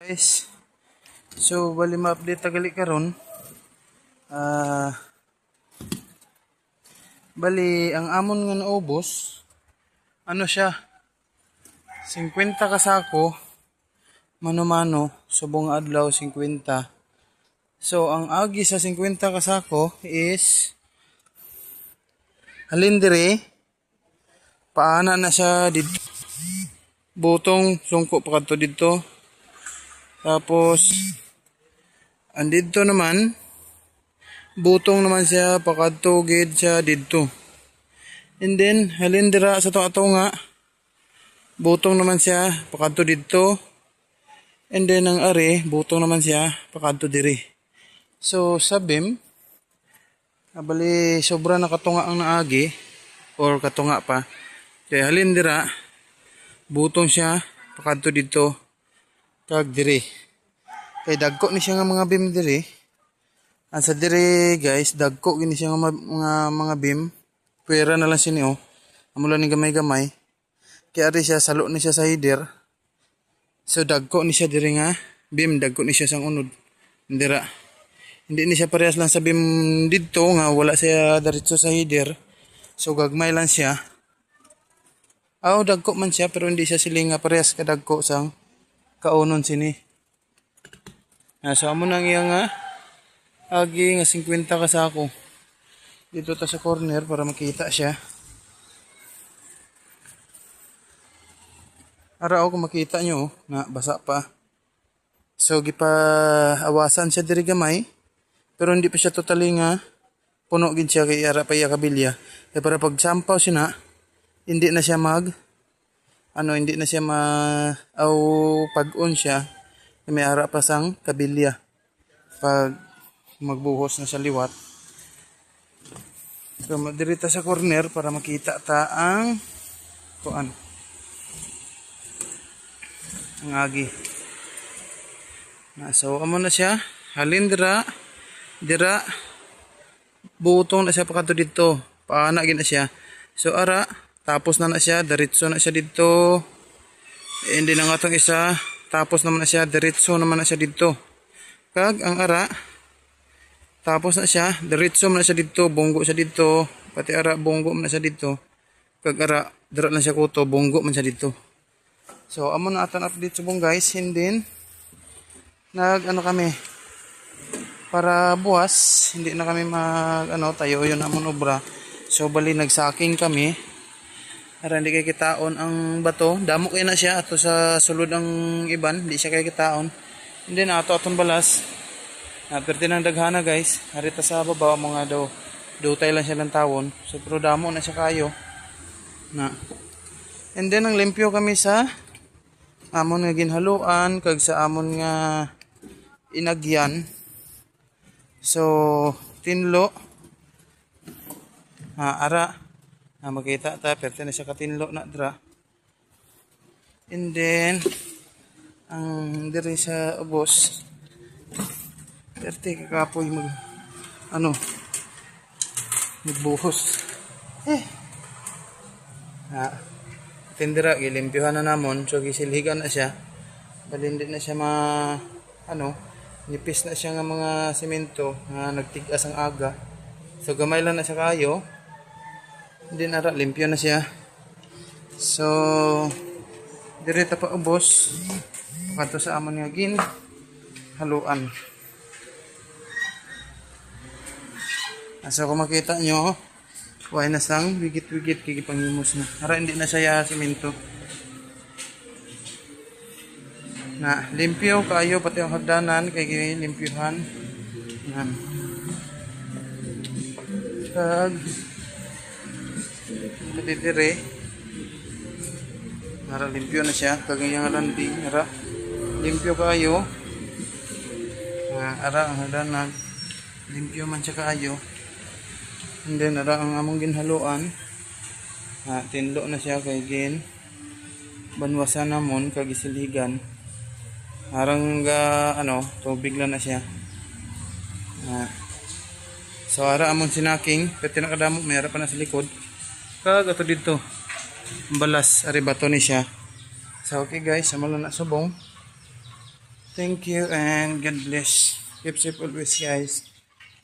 Guys, so bali ma-update tagali karon. Bali ang amon nga naubos, ano siya? 50 ka sako, mano-mano, subong adlaw 50. So ang agi sa 50 ka sako is halindire paana na siya dito. Butong sungko pa kadto dito. Tapos andito naman butong naman siya pakadto gid siya didto. And then halindira sa tunga butong naman siya pakadto didto. And then ang are butong naman siya pakadto diri. So sa beam bali sobra na katunga ang naagi or katunga pa. Kaya halindira butong siya pakadto didto kag diri. Kay dagko ni siya nga mga beam diri. Ang sa diri guys, dagko gini siya nga mga beam. Pwera na lang sini amula ni gamay-gamay. Kaya ari siya salo ni siya sa header. So dagko ni siya diri nga beam, dagko ni siya sang unod. Dira. Hindi ni siya parehas lang sa beam didto nga wala siya diretso sa header. So gagmay lang siya. Dagko man siya pero hindi siya siling nga parehas ka dagko sang kaunon sini. So amo nang iya nga agi nga 50 ka sako. Dito ta sa corner para makita siya. Araw kung makita nyo nga basa pa. So gipa awasan siya diri gamay pero hindi pa siya totally nga puno gid siya kay ara pa iya kabilya. Kaya para pag sampaw siya na hindi na siya hindi na siya pag-on siya, may ara pa sang kabilya. Pag magbuhos na sa liwat. So, madirita sa corner para makita ta ang agi. So, amo na siya. Halindra, dira, butong na siya pakato dito. Paana gina siya. So, ara, tapos na siya, diretso na siya dito. Hindi na nga itong isa. Tapos naman na siya, diretso naman na siya dito. Kag ang ara, tapos na siya, diretso na siya dito. Bonggo siya dito. Pati ara, bonggo na siya dito. Kag ara, dira na siya kuto. Bonggo man siya dito. So, amo na atan update subong guys. And then, kami. Para buwas, hindi na kami tayo yun amon obra. So, bali nagsaking kami. Para hindi kay kitaon ang bato. Damo kayo na siya. Ato sa sulod ang iban. Hindi siya kay kitaon. Hindi na ato atong balas. Pwerte ng daghana guys. Harita sa baba mga dutay lang siya ng tawon. So pero damo na siya kayo. And then ang limpyo kami sa amon nga ginhaluan. Kag sa amon nga inagyan. So tinlo. Ara. Makita ta, perte na siya katinlo na dra. And then, ang diri sa ubos, perte kakapoy magbuhos. Tindira, gilimpyuhan na namon, so gisilhigan na siya. Bali hindi na siya nipis na siya nga mga simento, nga nagtigas ang aga. So gamay lang na siya kayo. Hindi na limpyo na siya. So, direta pa ubos. Pagkato sa amon nga haluan. So, kung makita nyo, why na sang wigit-wigit kikipangimos na. Para hindi na siya simento. Limpyo kayo pati ang hagdanan kay limpyuhan. Dire para limpyo na siya kagayang landing limpyo kayo ang hadanan limpyo man siya kayo. And then ang among ginhaluan tinlo na siya kay banwasan namon kag isilhigan harang tubig lang na siya. So ara among sinaking pati nakadamo may ara pa na sa likod. Kag ato dito balas ari bato ni siya. So okay guys, sama lang na subong. Thank you and God bless. Keep safe always, guys.